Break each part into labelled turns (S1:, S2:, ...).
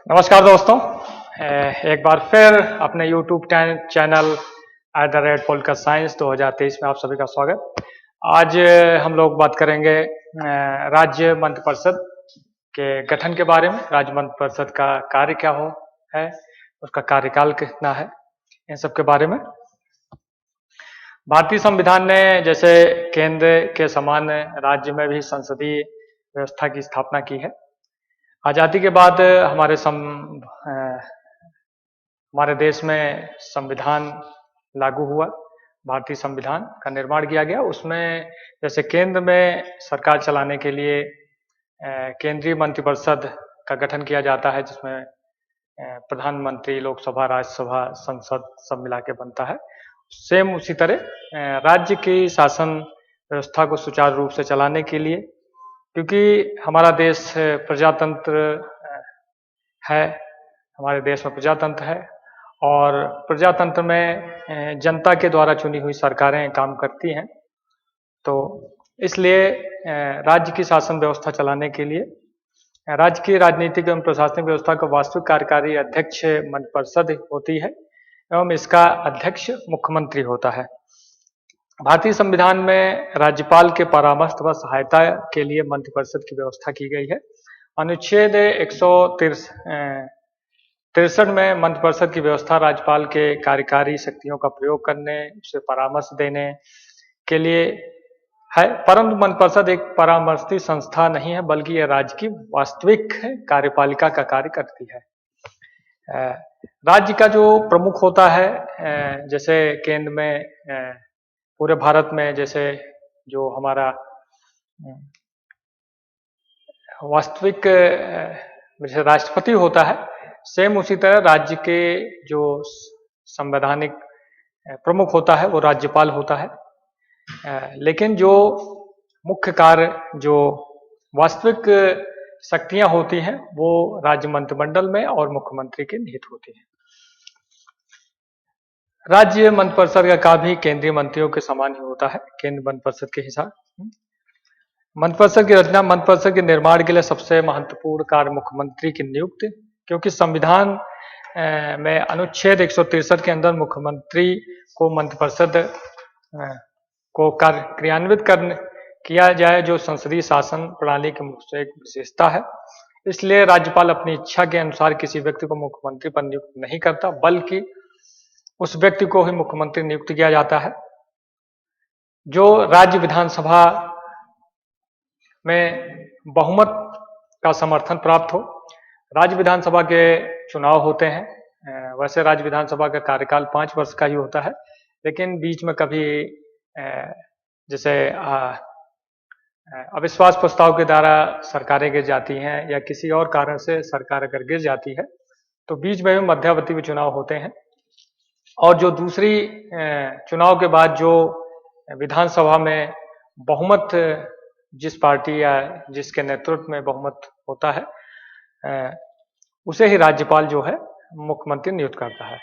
S1: नमस्कार दोस्तों। एक बार फिर अपने YouTube चैनल @पोलिटिकल साइंस 2023 में आप सभी का स्वागत। आज हम लोग बात करेंगे राज्य मंत्रिपरिषद के गठन के बारे में। राज्य मंत्रिपरिषद का कार्य क्या है, उसका कार्यकाल कितना है, इन सब के बारे में। भारतीय संविधान ने जैसे केंद्र के समान राज्य में भी संसदीय व्यवस्था की स्थापना की है। आज़ादी के बाद हमारे देश में संविधान लागू हुआ, भारतीय संविधान का निर्माण किया गया। उसमें जैसे केंद्र में सरकार चलाने के लिए केंद्रीय मंत्रिपरिषद का गठन किया जाता है, जिसमें प्रधानमंत्री, लोकसभा, राज्यसभा, संसद सब मिला के बनता है। सेम उसी तरह राज्य की शासन व्यवस्था को सुचारू रूप से चलाने के लिए, क्योंकि हमारा देश प्रजातंत्र है, हमारे देश में प्रजातंत्र है और प्रजातंत्र में जनता के द्वारा चुनी हुई सरकारें काम करती हैं। तो इसलिए राज्य की शासन व्यवस्था चलाने के लिए राज्य की राजनीतिक एवं प्रशासनिक व्यवस्था का वास्तविक कार्यकारी अध्यक्ष मंत्रिपरिषद होती है एवं इसका अध्यक्ष मुख्यमंत्री होता है। भारतीय संविधान में राज्यपाल के परामर्श व सहायता के लिए मंत्रिपरिषद की व्यवस्था की गई है। अनुच्छेद 163 में मंत्रिपरिषद की व्यवस्था राज्यपाल के कार्यकारी शक्तियों का प्रयोग करने, उसे परामर्श देने के लिए है। परंतु मंत्रिपरिषद एक परामर्शी संस्था नहीं है, बल्कि यह राज्य की वास्तविक कार्यपालिका का कार्य करती है। राज्य का जो प्रमुख होता है, जैसे केंद्र में पूरे भारत में जैसे जो हमारा वास्तविक जैसे राष्ट्रपति होता है, सेम उसी तरह राज्य के जो संवैधानिक प्रमुख होता है वो राज्यपाल होता है। लेकिन जो मुख्य कार्य, जो वास्तविक शक्तियां होती हैं, वो राज्य मंत्रिमंडल में और मुख्यमंत्री के निहित होती हैं। राज्य मंत्रिपरिषद का काम भी केंद्रीय मंत्रियों के समान ही होता है, केंद्र मंत्रिपरिषद के हिसाब। मंत्रिपरिषद की रचना, मंत्रिपरिषद के निर्माण के लिए सबसे महत्वपूर्ण कार्य मुख्यमंत्री की नियुक्ति, क्योंकि संविधान में अनुच्छेद 163 के अंदर मुख्यमंत्री को मंत्रिपरिषद को क्रियान्वित किया जाए, जो संसदीय शासन प्रणाली की एक विशेषता है। इसलिए राज्यपाल अपनी इच्छा के अनुसार किसी व्यक्ति को मुख्यमंत्री पर नियुक्त नहीं करता, बल्कि उस व्यक्ति को ही मुख्यमंत्री नियुक्त किया जाता है जो राज्य विधानसभा में बहुमत का समर्थन प्राप्त हो। राज्य विधानसभा के चुनाव होते हैं। वैसे राज्य विधानसभा का कार्यकाल 5 वर्ष का ही होता है, लेकिन बीच में कभी जैसे अविश्वास प्रस्ताव के द्वारा सरकारें गिर जाती हैं या किसी और कारण से सरकार अगर गिर जाती है, तो बीच में भी मध्यावधि में चुनाव होते हैं। और जो दूसरी चुनाव के बाद जो विधानसभा में बहुमत, जिस पार्टी या जिसके नेतृत्व में बहुमत होता है, उसे ही राज्यपाल जो है मुख्यमंत्री नियुक्त करता है।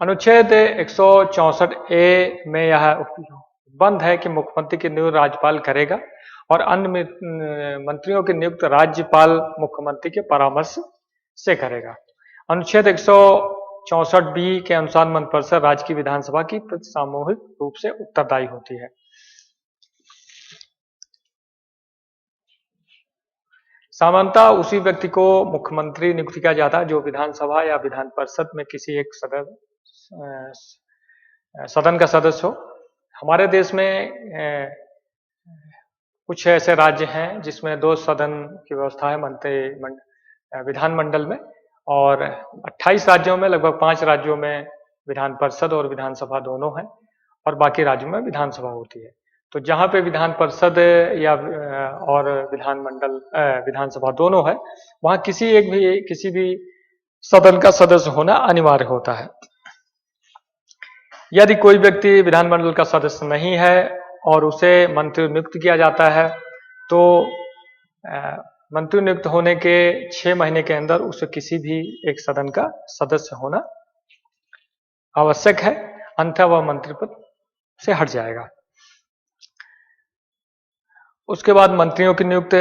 S1: अनुच्छेद 164A में यह बंद है कि मुख्यमंत्री की नियुक्ति राज्यपाल करेगा और अन्य मंत्रियों की नियुक्ति राज्यपाल मुख्यमंत्री के परामर्श से करेगा। अनुच्छेद 164B के अनुसार मंत्रिपरिषद राज्य की विधानसभा की सामूहिक रूप से उत्तरदायी होती है। सामान्यतः उसी व्यक्ति को मुख्यमंत्री नियुक्त किया जाता है जो विधानसभा या विधान परिषद में किसी एक सदन का सदस्य हो। हमारे देश में कुछ ऐसे राज्य हैं जिसमें 2 सदन की व्यवस्था है विधानमंडल में, और 28 राज्यों में लगभग 5 राज्यों में विधान परिषद और विधानसभा दोनों हैं, और बाकी राज्यों में विधानसभा होती है। तो जहाँ पे विधान परिषद या और विधानसभा दोनों है, वहाँ किसी भी सदन का सदस्य होना अनिवार्य होता है। यदि कोई व्यक्ति विधानमंडल का सदस्य नहीं है और उसे मंत्री नियुक्त किया जाता है, तो मंत्री नियुक्त होने के 6 महीने के अंदर उसे किसी भी एक सदन का सदस्य होना आवश्यक है, अन्यथा वह मंत्री पद से हट जाएगा। उसके बाद मंत्रियों की नियुक्ति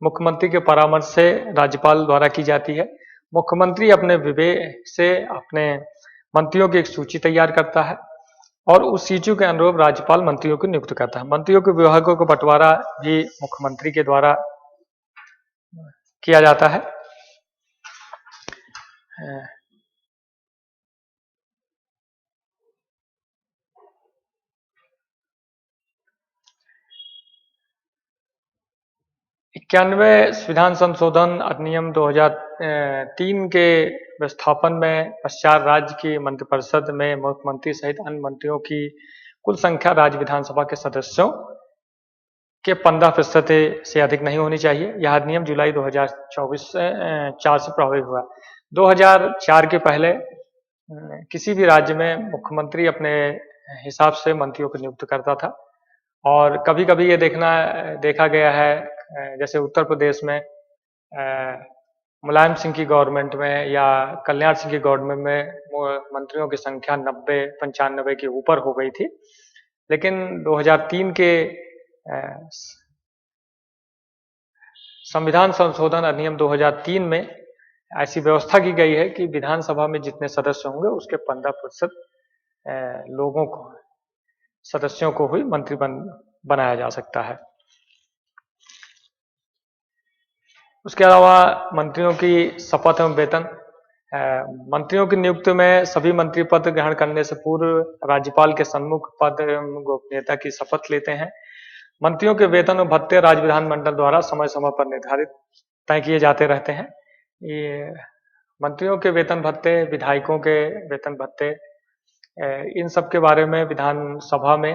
S1: मुख्यमंत्री के परामर्श से राज्यपाल द्वारा की जाती है। मुख्यमंत्री अपने विवेक से अपने मंत्रियों की एक सूची तैयार करता है और उस सूची के अनुरूप राज्यपाल मंत्रियों को नियुक्त करता है। मंत्रियों के विभागों का बंटवारा भी मुख्यमंत्री के द्वारा किया जाता है। 91 संविधान संशोधन अधिनियम 2003 के विस्थापन में पश्चात राज्य की मंत्रिपरिषद में मुख्यमंत्री सहित अन्य मंत्रियों की कुल संख्या राज्य विधानसभा के सदस्यों के 15% से अधिक नहीं होनी चाहिए। यह अधिनियम जुलाई 2024 से 4 से प्रभावी हुआ। 2004 के पहले किसी भी राज्य में मुख्यमंत्री अपने हिसाब से मंत्रियों को नियुक्त करता था और कभी कभी ये देखा गया है, जैसे उत्तर प्रदेश में मुलायम सिंह की गवर्नमेंट में या कल्याण सिंह की गवर्नमेंट में मंत्रियों की संख्या 90-95 के ऊपर हो गई थी। लेकिन 2003 के संविधान संशोधन अधिनियम 2003 में ऐसी व्यवस्था की गई है कि विधानसभा में जितने सदस्य होंगे उसके 15% लोगों को, सदस्यों को ही मंत्री बनाया जा सकता है। उसके अलावा मंत्रियों की शपथ एवं वेतन। मंत्रियों की नियुक्ति में सभी मंत्री पद ग्रहण करने से पूर्व राज्यपाल के सम्मुख पद एवं गोपनीयता की शपथ लेते हैं। मंत्रियों के वेतन और भत्ते राज्य विधानमंडल द्वारा समय समय पर निर्धारित तय किए जाते रहते हैं। ये मंत्रियों के वेतन भत्ते, विधायकों के वेतन भत्ते, इन सब के बारे में विधानसभा में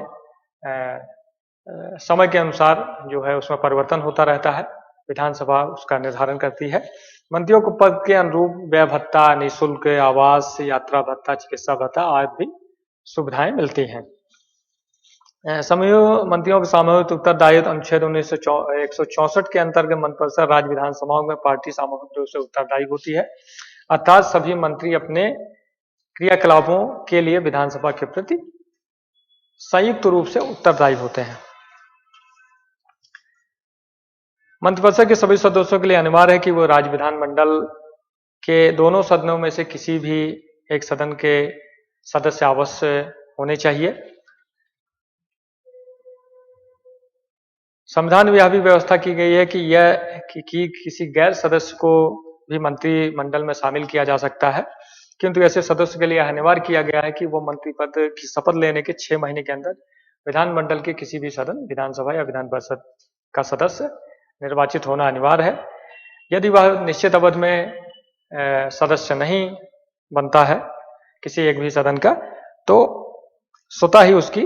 S1: समय के अनुसार जो है उसमें परिवर्तन होता रहता है। विधानसभा उसका निर्धारण करती है। मंत्रियों को पद के अनुरूप व्यय भत्ता, निःशुल्क आवास, यात्रा भत्ता, चिकित्सा भत्ता आदि भी सुविधाएं मिलती हैं। मंत्रियों के सामूहिक उत्तरदायित्व अनुच्छेद 164 के अंतर्गत मंत्रिपरिषद राज्य विधानसभाओं में पार्टी सामूहिक रूप से उत्तरदायी होती है, अर्थात सभी मंत्री अपने क्रियाकलापों के लिए विधानसभा के प्रति संयुक्त रूप से उत्तरदायी होते हैं। मंत्रिपरिषद के सभी सदस्यों के लिए अनिवार्य है कि वो राज्य विधानमंडल के दोनों सदनों में से किसी भी एक सदन के सदस्य अवश्य होने चाहिए। संविधान में यह भी व्यवस्था की गई है कि किसी गैर सदस्य को भी मंत्रिमंडल में शामिल किया जा सकता है, किंतु ऐसे सदस्य के लिए अनिवार्य किया गया है कि वो मंत्री पद की शपथ लेने के 6 महीने के अंदर विधानमंडल के किसी भी सदन, विधानसभा या विधान परिषद का सदस्य निर्वाचित होना अनिवार्य है। यदि वह निश्चित अवधि में सदस्य नहीं बनता है किसी एक भी सदन का, तो स्वतः ही उसकी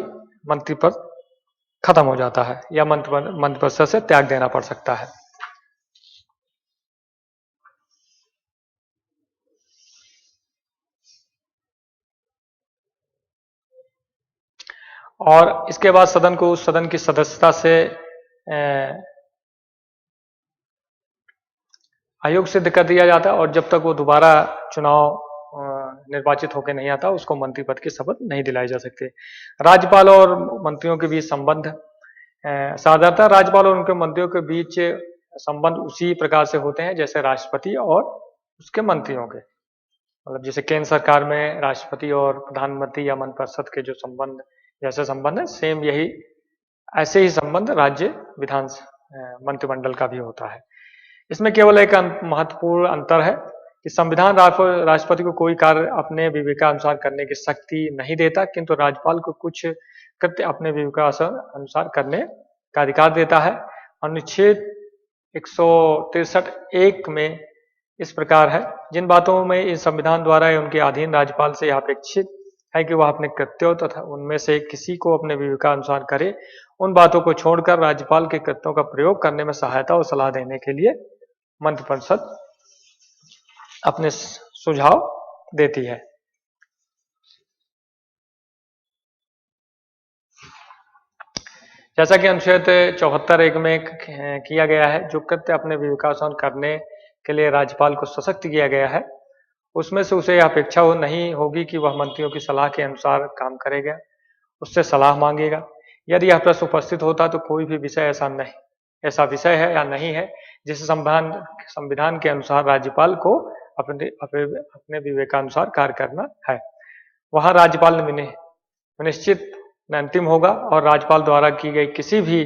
S1: मंत्री पद खत्म हो जाता है या मंत्रिपरिषद से त्याग देना पड़ सकता है। और इसके बाद सदन को उस सदन की सदस्यता से आयोग सिद्ध कर दिया जाता है और जब तक वो दोबारा चुनाव निर्वाचित होकर नहीं आता, उसको मंत्री पद की शपथ नहीं दिलाई जा सकती। राज्यपाल और मंत्रियों के बीच संबंध। साधारणतः राज्यपाल और उनके मंत्रियों के बीच संबंध उसी प्रकार से होते हैं जैसे राष्ट्रपति और उसके मंत्रियों के, मतलब जैसे केंद्र सरकार में राष्ट्रपति और प्रधानमंत्री या मंत्रिपरिषद के जो संबंध जैसे संबंध है, सेम यही ऐसे ही संबंध राज्य विधान मंत्रिमंडल का भी होता है। इसमें केवल एक महत्वपूर्ण अंतर है कि संविधान राष्ट्रपति को कोई कार्य अपने विवेकानुसार करने की शक्ति नहीं देता, किंतु राज्यपाल को कुछ कृत्य अपने विवेकानुसार करने का अधिकार देता है। अनुच्छेद 163(1) में इस प्रकार है, जिन बातों में इस संविधान द्वारा उनके अधीन राज्यपाल से अपेक्षित है कि वह अपने कृत्यों तथा उनमें से किसी को अपने विवेकानुसार करे, उन बातों को छोड़कर राज्यपाल के कृत्यों का प्रयोग करने में सहायता और सलाह देने के लिए मंत्रिपरिषद अपने सुझाव देती है। जैसा कि अनुच्छेद 74(1) में किया गया है, जो कृत्य अपने विवेकानुसार करने के लिए राज्यपाल को सशक्त किया गया है, उसमें से उसे यह अपेक्षा नहीं होगी कि वह मंत्रियों की सलाह के अनुसार काम करेगा, उससे सलाह मांगेगा। यदि यह प्रश्न उपस्थित होता तो कोई भी विषय ऐसा नहीं ऐसा विषय है या नहीं है जिसे संविधान के अनुसार राज्यपाल को अपने विवेकानुसार कार्य करना है। वहाँ राज्यपाल निश्चित अंतिम होगा और राज्यपाल द्वारा की गई किसी भी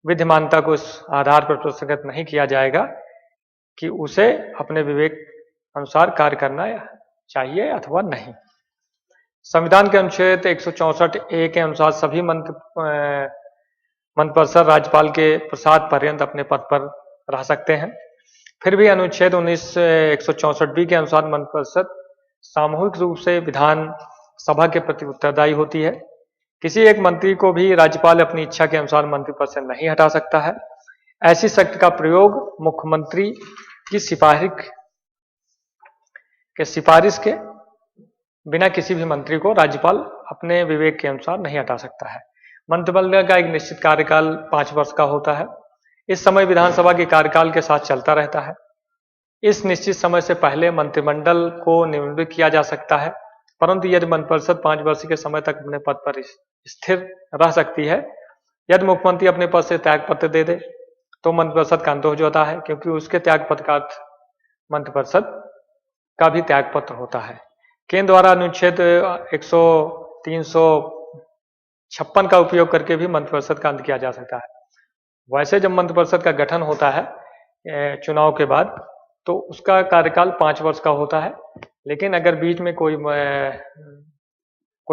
S1: विधिमान्यता को इस आधार पर पुरस्कृत नहीं किया जाएगा कि उसे अपने विवेक अनुसार कार्य करना चाहिए अथवा नहीं। संविधान के अनुच्छेद 164A के अनुसार सभी मंत्रिपरिषद राज्यपाल के प्रसाद पर्यंत अपने पद पर रह सकते हैं। फिर भी अनुच्छेद 164B के अनुसार मंत्रिपरिषद सामूहिक रूप से विधान सभा के प्रति उत्तरदायी होती है। किसी एक मंत्री को भी राज्यपाल अपनी इच्छा के अनुसार मंत्री पद से नहीं हटा सकता है। ऐसी शक्ति का प्रयोग मुख्यमंत्री की सिफारिश के बिना किसी भी मंत्री को राज्यपाल अपने विवेक के अनुसार नहीं हटा सकता है। मंत्रिमंडल का एक निश्चित कार्यकाल 5 वर्ष का होता है। इस समय विधानसभा के कार्यकाल के साथ चलता रहता है। इस निश्चित समय से पहले मंत्रिमंडल को निलंबित किया जा सकता है, परंतु यदि मंत्रिपरिषद 5 वर्ष के समय तक अपने पद पर स्थिर रह सकती है। यदि मुख्यमंत्री अपने पद से त्यागपत्र दे दे तो मंत्रिपरिषद का अंत हो जाता है, क्योंकि उसके त्यागपत्र का अर्थ मंत्रिपरिषद का भी त्यागपत्र होता है। केंद्र द्वारा अनुच्छेद 356 का उपयोग करके भी मंत्रिपरिषद का अंत किया जा सकता है। वैसे जब मंत्रिपरिषद का गठन होता है चुनाव के बाद, तो उसका कार्यकाल 5 वर्ष का होता है। लेकिन अगर बीच में कोई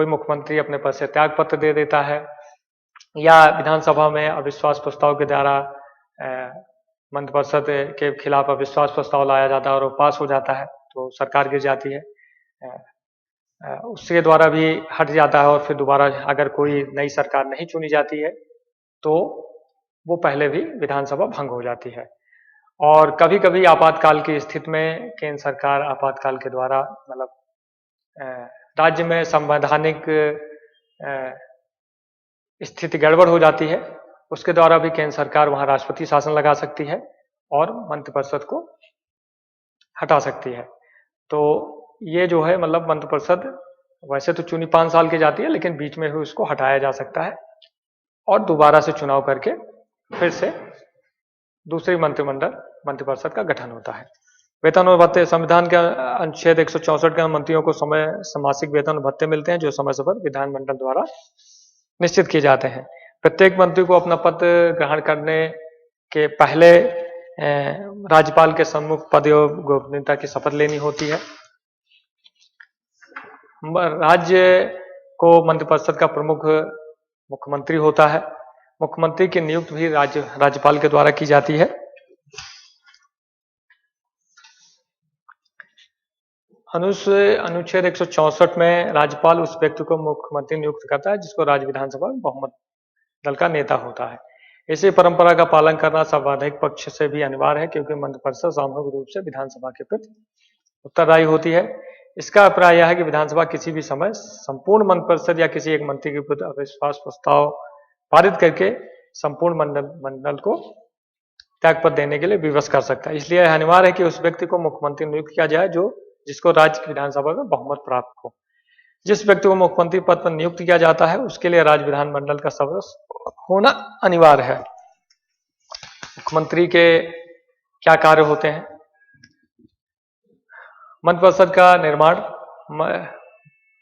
S1: मुख्यमंत्री अपने पद से त्यागपत्र दे देता है या विधानसभा में अविश्वास प्रस्ताव के द्वारा मंत्रिपरिषद के खिलाफ अविश्वास प्रस्ताव लाया जाता है और वो पास हो जाता है, तो सरकार गिर जाती है, उसके द्वारा भी हट जाता है और फिर दोबारा अगर कोई नई सरकार नहीं चुनी जाती है तो वो पहले भी विधानसभा भंग हो जाती है। और कभी कभी आपातकाल की स्थिति में केंद्र सरकार आपातकाल के द्वारा राज्य में संवैधानिक स्थिति गड़बड़ हो जाती है, उसके द्वारा भी केंद्र सरकार वहां राष्ट्रपति शासन लगा सकती है और मंत्रिपरिषद को हटा सकती है। तो ये जो है मंत्रिपरिषद वैसे तो चुनी 5 साल की जाती है, लेकिन बीच में भी उसको हटाया जा सकता है और दोबारा से चुनाव करके फिर से दूसरी मंत्रिपरिषद का गठन होता है। वेतन और भत्ते संविधान के अनुच्छेद 164 के मंत्रियों को मासिक वेतन और भत्ते मिलते हैं, जो समय समय पर विधानमंडल द्वारा निश्चित किए जाते हैं। प्रत्येक मंत्री को अपना पद ग्रहण करने के पहले राज्यपाल के सम्मुख पद एवं गोपनीयता की शपथ लेनी होती है। राज्य को मंत्रिपरिषद का प्रमुख मुख्यमंत्री होता है। मुख्यमंत्री की नियुक्ति भी राज्यपाल के द्वारा की जाती है। अनुच्छेद 164 में राज्यपाल उस व्यक्ति को मुख्यमंत्री नियुक्त करता है जिसको राज्य विधानसभा में बहुमत दल का नेता होता है। इसी परंपरा का पालन करना संवैधानिक पक्ष से भी अनिवार्य है, क्योंकि मंत्रिपरिषद सामूहिक रूप से विधानसभा के प्रति उत्तरदायी होती है। इसका अभिप्राय यह है कि विधानसभा किसी भी समय संपूर्ण मंत्रिपरिषद या किसी एक मंत्री के प्रति अविश्वास प्रस्ताव पारित करके संपूर्ण मंडल को त्यागपत्र देने के लिए विवश कर सकता है। इसलिए अनिवार्य है कि उस व्यक्ति को मुख्यमंत्री नियुक्त किया जाए जिसको राज्य की विधानसभा में बहुमत प्राप्त हो। जिस व्यक्ति को मुख्यमंत्री पद पर नियुक्त किया जाता है उसके लिए राज्य विधानमंडल का सदस्य होना अनिवार्य है। मुख्यमंत्री के क्या कार्य होते हैं? मंत्रिपरिषद का निर्माण,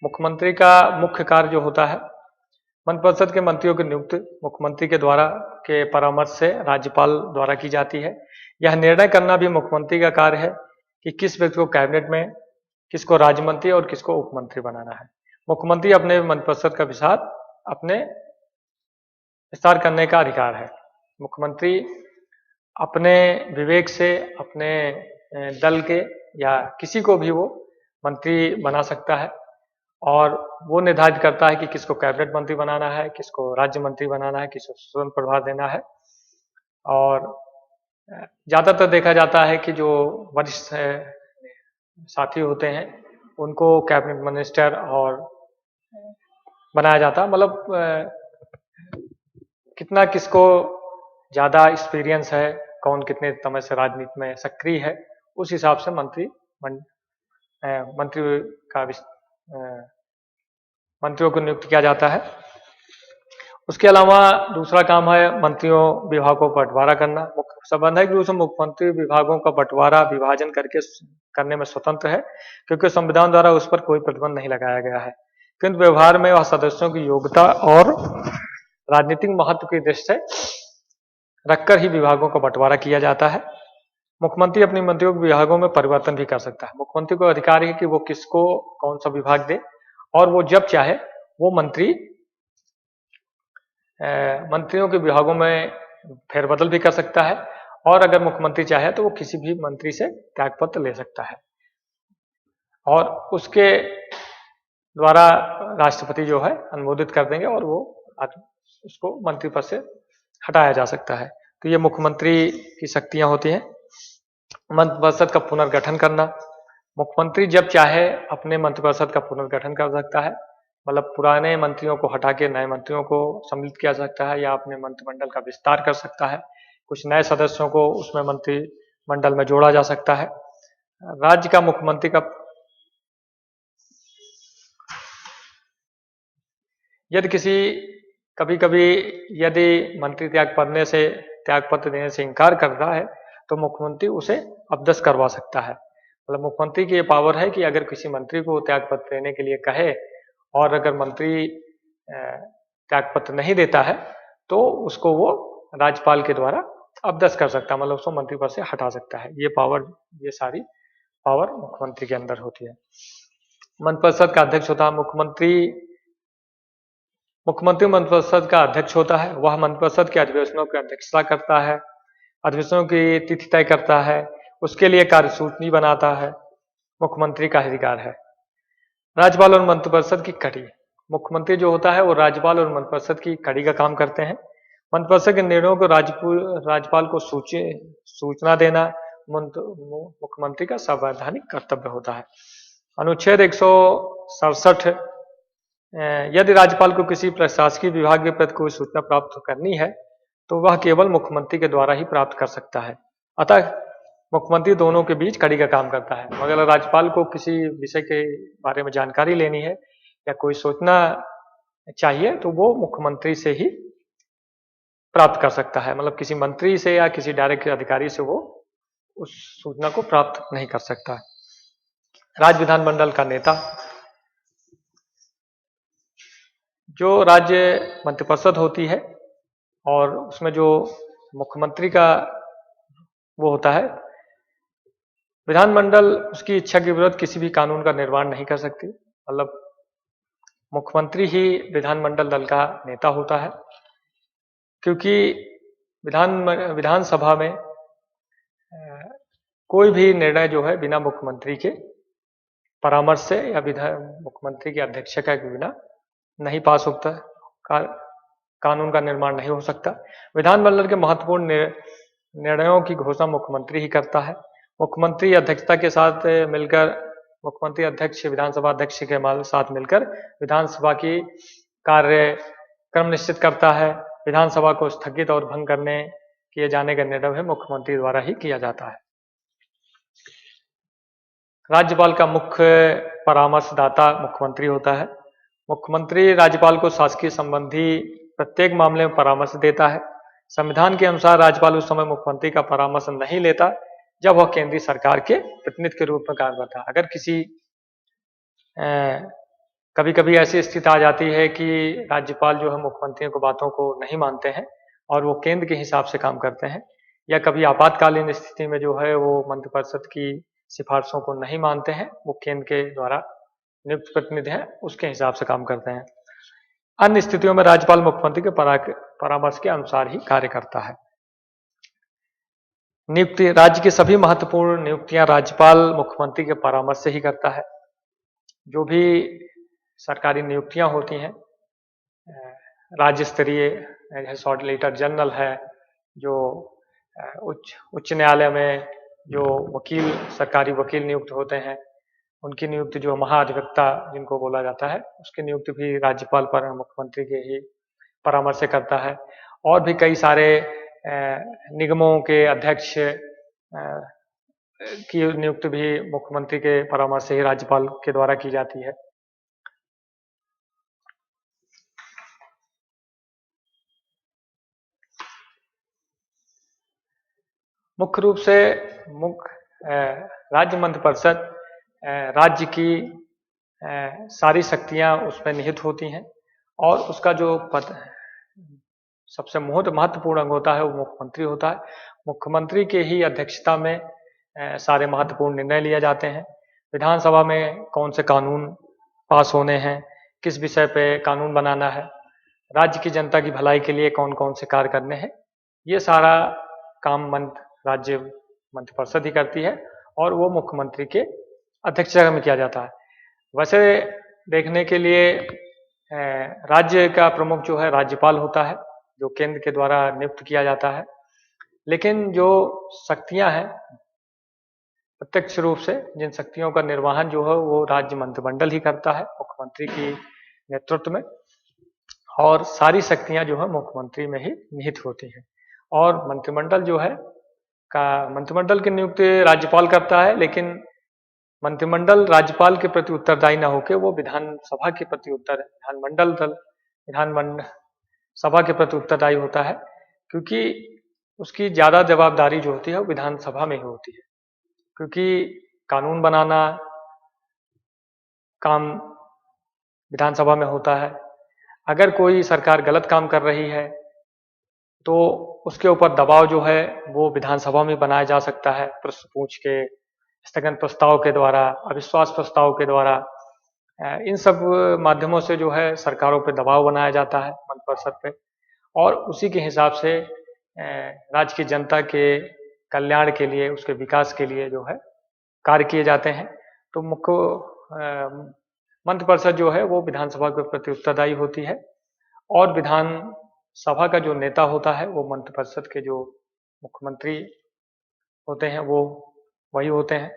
S1: मुख्यमंत्री का मुख्य कार्य जो होता है, मंत्रिपरिषद के मंत्रियों की नियुक्ति मुख्यमंत्री के द्वारा के परामर्श से राज्यपाल द्वारा की जाती है। यह निर्णय करना भी मुख्यमंत्री का कार्य है कि किस व्यक्ति को कैबिनेट में, किसको राज्य मंत्री और किसको उपमंत्री बनाना है। मुख्यमंत्री अपने मंत्रिपरिषद का विस्तार करने का अधिकार है। मुख्यमंत्री अपने विवेक से अपने दल के या किसी को भी वो मंत्री बना सकता है और वो निर्धारित करता है कि किसको कैबिनेट मंत्री बनाना है, किसको राज्य मंत्री बनाना है, किसको स्वतंत्र प्रभार देना है। और ज़्यादातर देखा जाता है कि जो वरिष्ठ साथी होते हैं उनको कैबिनेट मिनिस्टर और बनाया जाता है। कितना किसको ज़्यादा एक्सपीरियंस है, कौन कितने समय से राजनीति में सक्रिय है, उस हिसाब से मंत्रियों को नियुक्त किया जाता है। उसके अलावा दूसरा काम है मंत्रियों विभागों का बंटवारा करना। संवैधानिक रूप से मुख्यमंत्री विभागों का बंटवारा विभाजन करने में स्वतंत्र है, क्योंकि संविधान द्वारा उस पर कोई प्रतिबंध नहीं लगाया गया है। किंतु व्यवहार में वह सदस्यों की योग्यता और राजनीतिक महत्व की दृष्टि से रखकर ही विभागों का बंटवारा किया जाता है। मुख्यमंत्री अपने मंत्रियों के विभागों में परिवर्तन भी कर सकता है। मुख्यमंत्री को अधिकार है कि वो किसको कौन सा विभाग दे, और वो जब चाहे वो मंत्रियों के विभागों में फेरबदल भी कर सकता है, और अगर मुख्यमंत्री चाहे तो वो किसी भी मंत्री से त्यागपत्र ले सकता है, और उसके द्वारा राष्ट्रपति जो है अनुमोदित कर देंगे और वो उसको मंत्री पद से हटाया जा सकता है। तो ये मुख्यमंत्री की शक्तियां होती हैं। मंत्रिपरिषद का पुनर्गठन करना। मुख्यमंत्री जब चाहे अपने मंत्रिपरिषद का पुनर्गठन कर सकता है, मतलब पुराने मंत्रियों को हटा के नए मंत्रियों को सम्मिलित किया जा सकता है, या अपने मंत्रिमंडल का विस्तार कर सकता है। कुछ नए सदस्यों को उसमें मंत्रिमंडल में जोड़ा जा सकता है। राज्य का मुख्यमंत्री का कभी कभी यदि मंत्री त्यागपत्र देने से इनकार कर रहा है, तो मुख्यमंत्री उसे अपदस्थ करवा सकता है। मतलब मुख्यमंत्री की ये पावर है कि अगर किसी मंत्री को त्यागपत्र देने के लिए कहे, और अगर मंत्री त्यागपत्र नहीं देता है, तो उसको वो राज्यपाल के द्वारा अपदस्थ कर सकता है, मतलब उसको मंत्री पद से हटा सकता है। ये सारी पावर मुख्यमंत्री के अंदर होती है। मंत्रिपरिषद का अध्यक्ष होता है मुख्यमंत्री मंत्रिपरिषद का अध्यक्ष होता है। वह मंत्रिपरिषद के अधिवेशनों की अध्यक्षता करता है, अधिवेशनों की तिथि तय करता है, उसके लिए कार्यसूची बनाता है। मुख्यमंत्री का अधिकार है। राज्यपाल और मंत्रिपरिषद की कड़ी। मुख्यमंत्री जो होता है वो राज्यपाल और मंत्रिपरिषद की कड़ी का काम करते हैं। मंत्रिपरिषद के निर्णयों को राज्यपाल को सूचना देना मुख्यमंत्री का संवैधानिक कर्तव्य होता है। अनुच्छेद 167, यदि राज्यपाल को किसी प्रशासकीय विभाग के प्रति कोई सूचना प्राप्त करनी है, तो वह केवल मुख्यमंत्री के द्वारा ही प्राप्त कर सकता है। अतः मुख्यमंत्री दोनों के बीच कड़ी का काम करता है। मगर राज्यपाल को किसी विषय के बारे में जानकारी लेनी है या कोई सूचना चाहिए, तो वो मुख्यमंत्री से ही प्राप्त कर सकता है। मतलब किसी मंत्री से या किसी डायरेक्ट अधिकारी से वो उस सूचना को प्राप्त नहीं कर सकता। राज्य विधानमंडल का नेता। जो राज्य मंत्रिपरिषद होती है और उसमें जो मुख्यमंत्री का वो होता है, विधानमंडल उसकी इच्छा के विरुद्ध किसी भी कानून का निर्माण नहीं कर सकती। मतलब मुख्यमंत्री ही विधानमंडल दल का नेता होता है, क्योंकि विधानसभा में कोई भी निर्णय जो है बिना मुख्यमंत्री के परामर्श से या मुख्यमंत्री की अध्यक्षता के बिना नहीं पास होता, कानून का निर्माण नहीं हो सकता। विधानमंडल के महत्वपूर्ण निर्णयों की घोषणा मुख्यमंत्री ही करता है। मुख्यमंत्री अध्यक्षता के साथ मिलकर मुख्यमंत्री अध्यक्ष विधानसभा अध्यक्ष के साथ मिलकर विधानसभा की कार्यक्रम निश्चित करता है। विधानसभा को स्थगित और भंग किए जाने का निर्णय मुख्यमंत्री द्वारा ही किया जाता है। राज्यपाल का मुख्य परामर्शदाता मुख्यमंत्री होता है। मुख्यमंत्री राज्यपाल को शासकीय संबंधी प्रत्येक मामले में परामर्श देता है। संविधान के अनुसार राज्यपाल उस समय मुख्यमंत्री का परामर्श नहीं लेता जब वह केंद्रीय सरकार के प्रतिनिधि के रूप में कार्य करता है। अगर कभी कभी ऐसी स्थिति आ जाती है कि राज्यपाल जो है मुख्यमंत्रियों की बातों को नहीं मानते हैं और वो केंद्र के हिसाब से काम करते हैं, या कभी आपातकालीन स्थिति में जो है वो मंत्रिपरिषद की सिफारिशों को नहीं मानते हैं, वो केंद्र के द्वारा नियुक्त प्रतिनिधि हैं, उसके हिसाब से काम करते हैं। अन्य स्थितियों में राज्यपाल मुख्यमंत्री के परामर्श के अनुसार ही कार्य करता है। नियुक्ति। राज्य की सभी महत्वपूर्ण नियुक्तियां राज्यपाल मुख्यमंत्री के परामर्श से ही करता है। जो भी सरकारी नियुक्तियां होती हैं, राज्य स्तरीय सॉलिसिटर जनरल है, जो उच्च न्यायालय में जो सरकारी वकील नियुक्त होते हैं, उनकी नियुक्ति जो महाधिवक्ता जिनको बोला जाता है, उसकी नियुक्ति भी राज्यपाल पर मुख्यमंत्री के ही परामर्श से करता है। और भी कई सारे निगमों के अध्यक्ष की नियुक्ति भी मुख्यमंत्री के परामर्श से ही राज्यपाल के द्वारा की जाती है। मुख्य रूप से राज्य मंत्रिपरिषद राज्य की सारी शक्तियां उसमें निहित होती हैं और उसका जो पद सबसे महत्वपूर्ण अंग होता है वो मुख्यमंत्री होता है। मुख्यमंत्री के ही अध्यक्षता में सारे महत्वपूर्ण निर्णय लिए जाते हैं। विधानसभा में कौन से कानून पास होने हैं, किस विषय पे कानून बनाना है, राज्य की जनता की भलाई के लिए कौन कौन से कार्य करने हैं, ये सारा काम राज्य मंत्रिपरिषद ही करती है और वो मुख्यमंत्री के अध्यक्षता में किया जाता है। वैसे देखने के लिए राज्य का प्रमुख जो है राज्यपाल होता है, जो केंद्र के द्वारा नियुक्त किया जाता है। लेकिन जो शक्तियां हैं प्रत्यक्ष रूप से जिन शक्तियों का निर्वहन जो है वो राज्य मंत्रिमंडल ही करता है मुख्यमंत्री की नेतृत्व में, और सारी शक्तियां जो है मुख्यमंत्री में ही निहित होती हैं। और मंत्रिमंडल जो है मंत्रिमंडल की नियुक्ति राज्यपाल करता है, लेकिन मंत्रिमंडल राज्यपाल के प्रति उत्तरदायी न होकर वो विधानसभा के प्रति विधानसभा के प्रति उत्तरदायी होता है, क्योंकि उसकी ज्यादा जवाबदारी जो होती है वो विधानसभा में ही होती है। क्योंकि कानून बनाना काम विधानसभा में होता है। अगर कोई सरकार गलत काम कर रही है तो उसके ऊपर दबाव जो है वो विधानसभा में बनाया जा सकता है, प्रश्न पूछ के, स्थगन प्रस्ताव के द्वारा, अविश्वास प्रस्ताव के द्वारा। इन सब माध्यमों से जो है सरकारों पे दबाव बनाया जाता है मंत्रिपरिषद पे, और उसी के हिसाब से राज्य की जनता के कल्याण के लिए, उसके विकास के लिए जो है कार्य किए जाते हैं। तो मंत्रिपरिषद जो है वो विधानसभा के प्रति उत्तरदायी होती है, और विधानसभा का जो नेता होता है वो मंत्रिपरिषद के जो मुख्यमंत्री होते हैं वो वही होते हैं।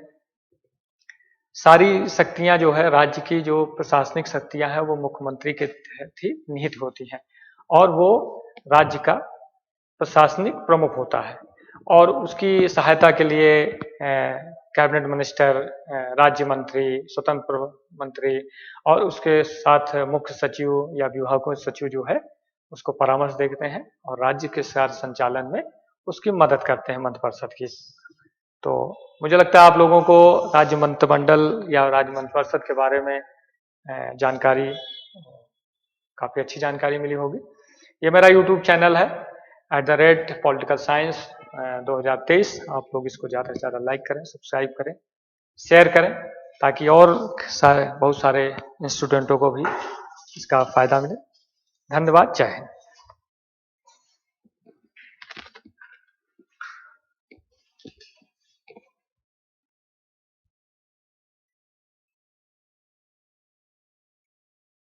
S1: सारी शक्तियां जो है राज्य की जो प्रशासनिक शक्तियां हैं वो मुख्यमंत्री के तहत ही निहित होती हैं, और वो राज्य का प्रशासनिक प्रमुख होता है। और उसकी सहायता के लिए कैबिनेट मिनिस्टर, राज्य मंत्री, स्वतंत्र मंत्री और उसके साथ मुख्य सचिव या विभागों के सचिव जो है उसको परामर्श देते हैं और राज्य के कार्य संचालन में उसकी मदद करते हैं मंत्रिपरिषद की। तो मुझे लगता है आप लोगों को राज्य मंत्रिमंडल या राज्य मंत्रिपरिषद के बारे में जानकारी, काफ़ी अच्छी जानकारी मिली होगी। ये मेरा YouTube चैनल है @Political Science 2023। आप लोग इसको ज़्यादा से ज़्यादा लाइक करें, सब्सक्राइब करें, शेयर करें, ताकि और बहुत सारे स्टूडेंटों को भी इसका फ़ायदा मिले। धन्यवाद। जय हिंद।